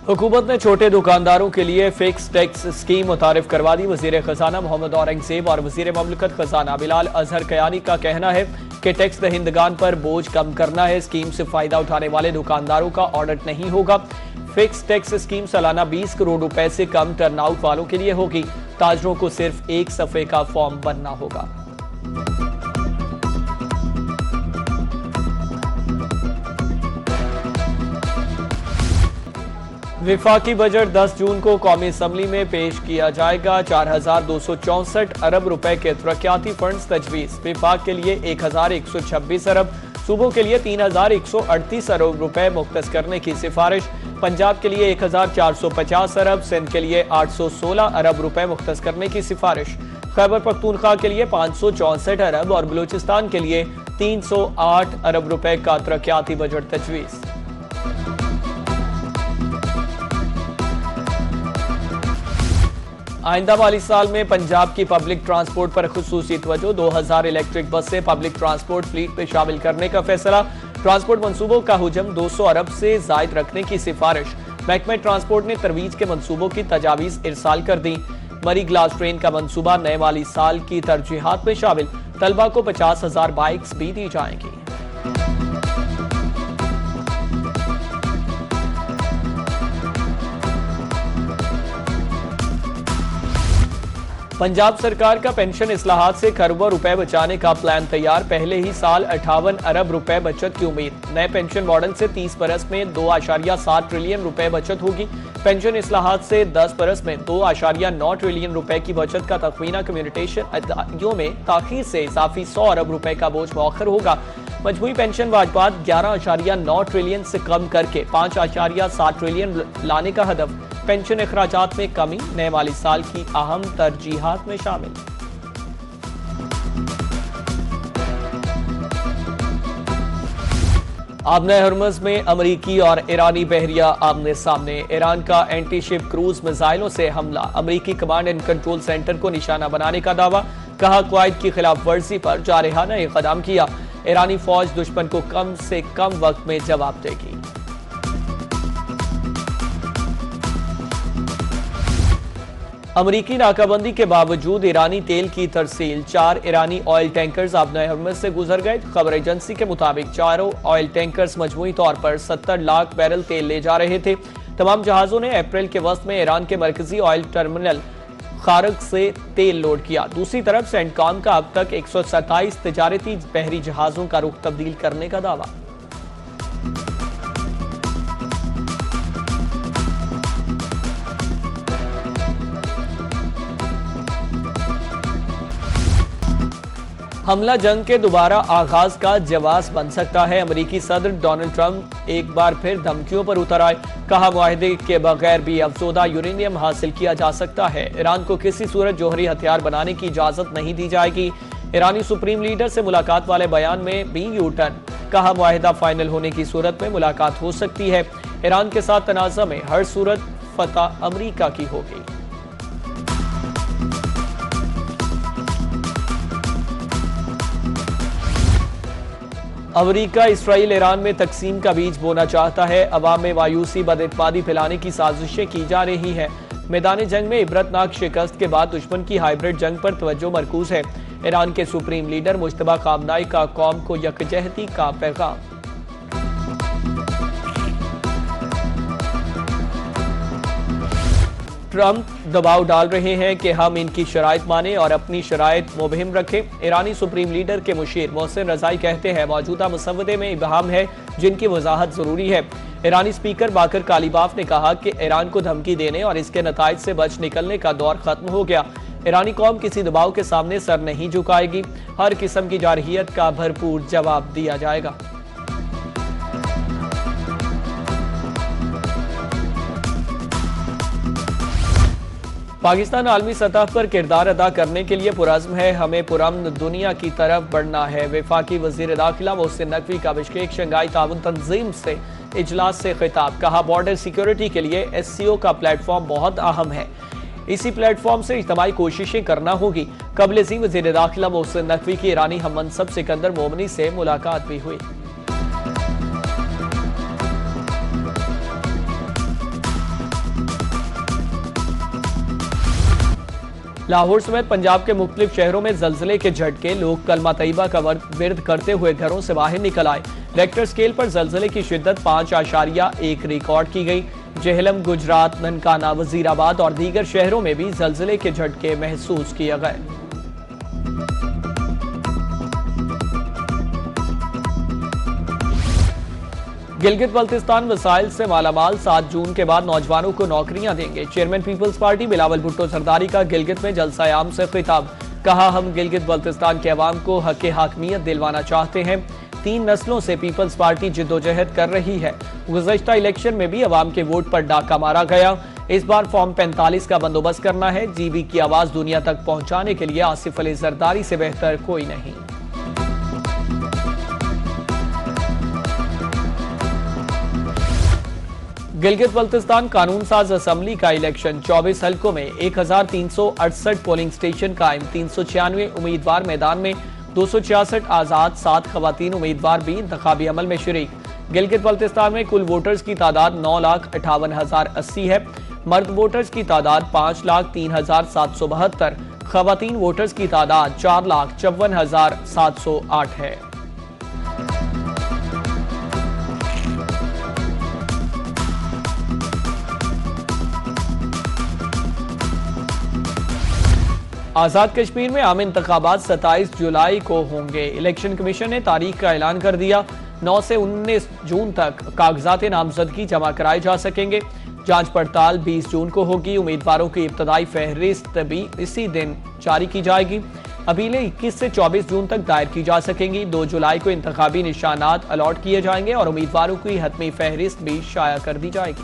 हुकूमत ने छोटे दुकानदारों के लिए फिक्स टैक्स स्कीम मुतारिफ करवा दी। वजीर खजाना मोहम्मद औरंगजेब और वजीर ममलकत खजाना बिलाल अजहर कयानी का कहना है कि टैक्स दहिंदगान पर बोझ कम करना है। स्कीम से फायदा उठाने वाले दुकानदारों का ऑडिट नहीं होगा। फिक्स टैक्स स्कीम सालाना 20 करोड़ रुपए से कम टर्नआउट वालों के लिए होगी। ताजरों को सिर्फ एक सफ़े का फॉर्म भरना होगा। विफाकी बजट 10 जून को कौमी असम्बली में पेश किया जाएगा। 4,264 अरब रुपए के तरक्याती फंड्स तजवीज़। विफाक के लिए 1,126 अरब, सूबों के लिए 3,138 अरब रुपए मुख्तस करने की सिफारिश। पंजाब के लिए 1,450 अरब, सिंध के लिए 816 अरब रुपए मुख्तस करने की सिफारिश। खैबर पख्तूनख्वा के लिए 564 अरब और बलूचिस्तान के लिए 308 अरब रुपए का तरक्याती बजट तजवीज़। आइंदा माली साल में पंजाब की पब्लिक ट्रांसपोर्ट पर खुसूसी तवज्जो। 2000 इलेक्ट्रिक बसें पब्लिक ट्रांसपोर्ट फ्लीट में शामिल करने का फैसला। ट्रांसपोर्ट मंसूबों का हुजम 200 अरब से जायद रखने की सिफारिश। महकमा ट्रांसपोर्ट ने तरवीज के मंसूबों की तजावीज़ इरसाल कर दी। मरी ग्लास ट्रेन का मंसूबा नए माली साल की तरजीहात में शामिल। तलबा को 50,000 बाइक्स भी दी जाएंगी। पंजाब सरकार का पेंशन इस्लाहात से खरबों रुपए बचाने का प्लान तैयार। पहले ही साल 58 अरब रुपए बचत की उम्मीद। नए पेंशन मॉडल से 30 बरस में 2.7 ट्रिलियन रुपए बचत होगी। पेंशन इस्लाहात से 10 बरस में 2.9 ट्रिलियन रुपए की बचत का तखमीना। कम्युनिकेशन अदायों में ताखीर से इजाफी 100 अरब रुपए का बोझ मौखर होगा। मजमूई पेंशन वाजबात 11.9 ट्रिलियन से कम करके 5.7 ट्रिलियन लाने का हदफ। पेंशन अखराजात में कमी नए माली साल की अहम तरजीहात में शामिल। आबना हरमज में अमरीकी और ईरानी बहरिया आमने सामने। ईरान का एंटी शिप क्रूज मिसाइलों से हमला। अमरीकी कमांड एंड कंट्रोल सेंटर को निशाना बनाने का दावा। कहा क्वाइद की खिलाफ वर्जी पर जारहाना इक़दाम किया। ईरानी फौज दुश्मन को कम से कम वक्त में जवाब देगी। अमरीकी नाकाबंदी के बावजूद ईरानी तेल की तरसील। 4 ईरानी ऑयल टैंकर्स आबना हरमज से गुजर गए। खबर एजेंसी के मुताबिक चारों ऑयल टैंकर्स मजमूई तौर पर 70 लाख बैरल तेल ले जा रहे थे। तमाम जहाजों ने अप्रैल के वस्त में ईरान के मरकजी ऑयल टर्मिनल खारग से तेल लोड किया। दूसरी तरफ सेंटकॉम का अब तक 127 तिजारती बहरी जहाजों का रुख तब्दील करने का दावा। हमला जंग के दोबारा आगाज का जवाब बन सकता है। अमरीकी सदर डोनाल्ड ट्रंप एक बार फिर धमकियों पर उतर आए। कहा मुआहदे के बगैर भी अफसोदा यूरेनियम हासिल किया जा सकता है। ईरान को किसी सूरत जौहरी हथियार बनाने की इजाजत नहीं दी जाएगी। ईरानी सुप्रीम लीडर से मुलाकात वाले बयान में भी यू टर्न। कहा मुआहदा फाइनल होने की सूरत में मुलाकात हो सकती है। ईरान के साथ तनाज़ा में हर सूरत फतह अमरीका की होगी। अमरीका इसराइल ईरान में तकसीम का बीज बोना चाहता है। अवाम में मायूसी बदइत्मादी फैलाने की साजिशें की जा रही हैं। मैदान जंग में इबरतनाक शिकस्त के बाद दुश्मन की हाइब्रिड जंग पर तवज्जो मरकूज है। ईरान के सुप्रीम लीडर मुश्तबा खामनाई का कौम को यकजहती का पैगाम। ट्रंप दबाव डाल रहे हैं कि हम इनकी शराइत माने और अपनी शराइत मुबहिम रखें। ईरानी सुप्रीम लीडर के मुशीर मोहसिन रजाई कहते हैं मौजूदा मुसव्वदे में इबहाम है जिनकी वजाहत जरूरी है। ईरानी स्पीकर बाकर कालीबाफ ने कहा कि ईरान को धमकी देने और इसके नताइज से बच निकलने का दौर खत्म हो गया। ईरानी कौम किसी दबाव के सामने सर नहीं झुकाएगी। हर किस्म की जारहियत का भरपूर जवाब दिया जाएगा। पाकिस्तान आलमी सतह पर किरदार अदा करने के लिए पुरज़्म है। हमें पुरअमन दुनिया की तरफ बढ़ना है। वफाकी वज़ीर दाखिला मोहसिन नकवी का बिश्केक शंघाई ताउन तंजीम से इजलास से खिताब। कहा बॉर्डर सिक्योरिटी के लिए SCO का प्लेटफॉर्म बहुत अहम है। इसी प्लेटफॉर्म से इज्तमाई कोशिशें करना होगी। कबल ज़ी वज़ीर दाखिला मोहसिन नकवी की ईरानी हममनसब सिकंदर मोमनी से मुलाकात भी हुई। लाहौर समेत पंजाब के मुख्तलिफ शहरों में जल्जले के झटके, लोग कलमा तैयबा का विर्द करते हुए घरों से बाहर निकल आए। रेक्टर स्केल पर जल्जले की शिद्दत 5.1 रिकॉर्ड की गई। जेहलम, गुजरात, ननकाना, वजीराबाद और दीगर शहरों में भी जल्जले के झटके महसूस किए गए। गिलगित बल्तिस्तान वसाइल से मालामाल, 7 जून के बाद नौजवानों को नौकरियां देंगे। Chairman People's Party Bilawal Bhutto Zardari का गिलगित में जलसा-ए-आम से खिताब, कहा हम गिलगित बल्तिस्तान के अवाम को हक हाकमियत दिलवाना चाहते हैं। 3 नस्लों से पीपल्स पार्टी जिद्दोजहद कर रही है। गुज़श्ता इलेक्शन में भी अवाम के वोट पर डाका मारा गया। इस बार फॉर्म 45 का बंदोबस्त करना है। जीबी की आवाज दुनिया तक पहुंचाने के लिए आसिफ अली जरदारी से बेहतर कोई नहीं। गिलगित बल्तिस्तान कानून साज असम्बली का इलेक्शन, 24 हलकों में 1368 पोलिंग स्टेशन कायम, 396 उम्मीदवार मैदान में, 266 आजाद, 7 खवातीन उम्मीदवार भी इंतखाबी अमल में शरीक। गिलगित बल्तिस्तान में कुल वोटर्स की तादाद 9,58,080 है। मर्द वोटर्स की तादाद 5,03,772, खवातीन वोटर्स की तादाद 4,54,708 है। आजाद कश्मीर में आम इंतखाबात 27 जुलाई को होंगे। इलेक्शन कमीशन ने तारीख का ऐलान कर दिया। 9 से 19 जून तक कागजात नामजदगी जमा कराए जा सकेंगे। जांच पड़ताल 20 जून को होगी। उम्मीदवारों की इब्तदाई फहरिस्त भी इसी दिन जारी की जाएगी। अपीलें 21 से 24 जून तक दायर की जा सकेंगी। 2 जुलाई को इंतखाबी निशानात अलॉट किए जाएंगे और उम्मीदवारों की हतमी फहरिस्त भी शाया कर दी जाएगी।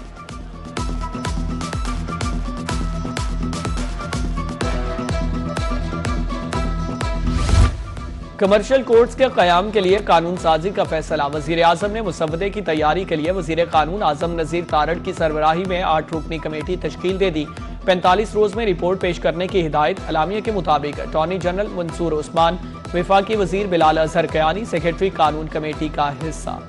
कमर्शियल कोर्ट्स के कयाम के लिए कानून साजी का फैसला, वजीर आजम ने मुसवदे की तैयारी के लिए वजीर कानून आजम नजीर तारड़ की सरबराही में 8 रुकनी कमेटी तश्कील दे दी। 45 रोज में रिपोर्ट पेश करने की हिदायत। अलामिया के मुताबिक अटॉर्नी जनरल मंसूर उस्मान, विफाकी वजीर बिलाल अजहर कयानी सेक्रेटरी कानून कमेटी का हिस्सा।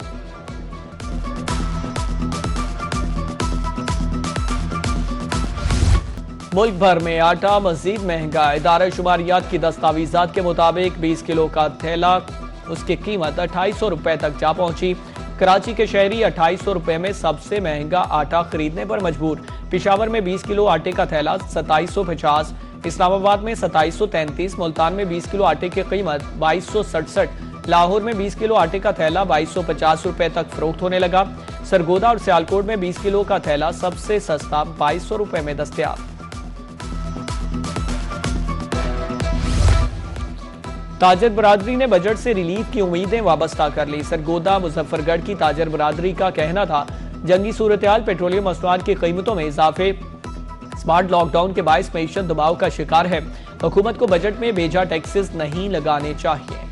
मुल्क भर में आटा मजीद महंगा। इदारा शुमारियात की दस्तावेजात के मुताबिक 20 किलो का थैला उसकी कीमत 2800 रुपए तक जा पहुंची। कराची के शहरी 2800 रुपए में सबसे महंगा आटा खरीदने पर मजबूर। पिशावर में 20 किलो आटे का थैला 2750, इस्लामाबाद में 2733, मुल्तान में 20 किलो आटे की कीमत 2267, लाहौर में 20 किलो आटे का थैला 2250 रुपए तक फरोख्त होने लगा। सरगोदा और सियालकोट में 20 किलो का थैला सबसे सस्ता 2200 रुपए में दस्तयाब। ताजर बरादरी ने बजट से रिलीफ की उम्मीदें वाबस्ता कर ली। सरगोदा मुजफ्फरगढ़ की ताजर बरादरी का कहना था जंगी सूरत-ए-हाल, पेट्रोलियम मसनूआत की कीमतों में इजाफे, स्मार्ट लॉकडाउन के बायस मईशत दबाव का शिकार है। हुकूमत को बजट में बेजा टैक्सेस नहीं लगाने चाहिए।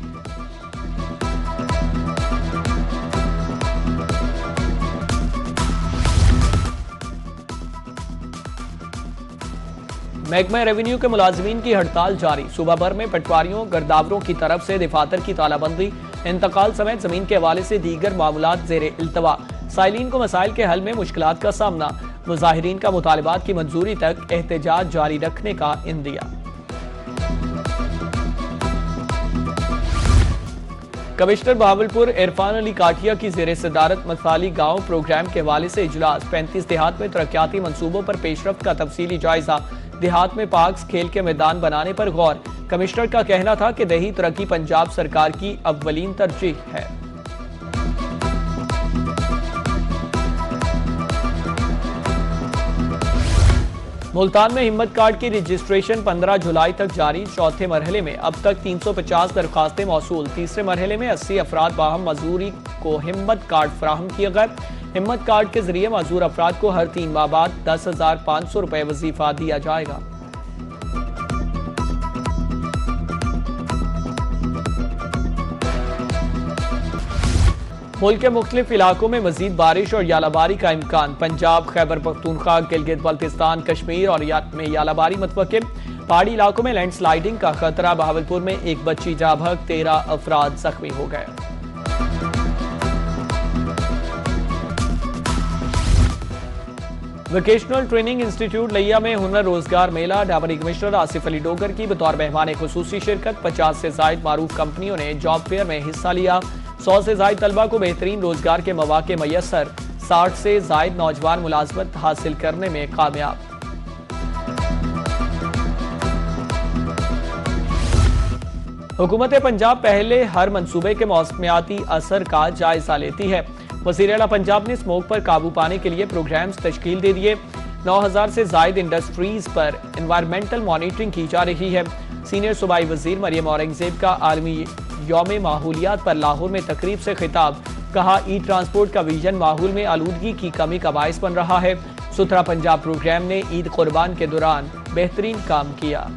महकमा रेवेन्यू के मुलाजमीन की हड़ताल जारी। सूबा भर में पटवारियों गिरदावरों की तरफ से दफातर की तालाबंदी, इंतकाल समेत जमीन के हवाले से दीगर मामलात ज़ेरे इल्तवा। साइलिन को मसाइल के हल में मुश्किलात का सामना। मुजाहिरीन का मुतालिबात की मंजूरी तक एहतजाज जारी रखने का इंदिया। कमिश्नर बहावलपुर इरफान अली काठिया की ज़ेरे सदारत मसाली गांव प्रोग्राम के हवाले से इजलास। 35 देहात में तरक्याती मंसूबों पर पेशरफ्त का तफसीली जायजा। देहात में पार्क्स, खेल के मैदान बनाने पर गौर। कमिश्नर का कहना था कि दही तरक्की पंजाब सरकार की अव्वलीन तरजीह है। मुल्तान में हिम्मत कार्ड की रजिस्ट्रेशन 15 जुलाई तक जारी। चौथे मरहले में अब तक 350 दरखास्तें मौसूल। तीसरे मरहले में 80 अफराद बाहम मजदूरी को हिम्मत कार्ड फराहम किया गया। हिम्मत कार्ड के जरिए मजदूर अफराद को हर 3 माह बाद 10,500 रुपए वजीफा दिया जाएगा। मुल्क के मुख्तलिफ इलाकों में मजीद बारिश और यालाबारी का इम्कान। पंजाब, खैबर पख्तूनख्वा, गिलगित बल्तिस्तान, कश्मीर और में यालाबारी मुतवक्किल। पहाड़ी इलाकों में लैंडस्लाइडिंग का खतरा। बहावलपुर में एक बच्ची जा भग, 13 अफराद जख्मी हो गए। वोकेशनल ट्रेनिंग इंस्टीट्यूट लिया में हुनर रोजगार मेला, डेप्यूटी कमिश्नर आसिफ अली डोगर की बतौर मेहमान खुसूसी शिरकत। 50 से जायद मारूफ कंपनियों ने जॉब फेयर में हिस्सा लिया। 100 से जायद तलबा को बेहतरीन रोजगार के मौके मैसर। 60 से जायद नौजवान मुलाजमत हासिल करने में कामयाब। हुकूमत पंजाब पहले हर मंसूबे के मौसमियाती असर का जायजा लेती है। वज़ीर आला पंजाब ने स्मोक पर काबू पाने के लिए प्रोग्राम्स तश्कील दे दिए। 9000 से जायद इंडस्ट्रीज पर एनवायरमेंटल मॉनिटरिंग की जा रही है। सीनियर सूबाई वजीर मरियम औरंगजेब का आलमी यौम माहौलियात पर लाहौर में तकरीब से खिताब। कहा, ई ट्रांसपोर्ट का विजन माहौल में आलूदगी की कमी का बायस बन रहा है। सुथरा पंजाब प्रोग्राम ने ईद कुर्बान के दौरान बेहतरीन काम किया।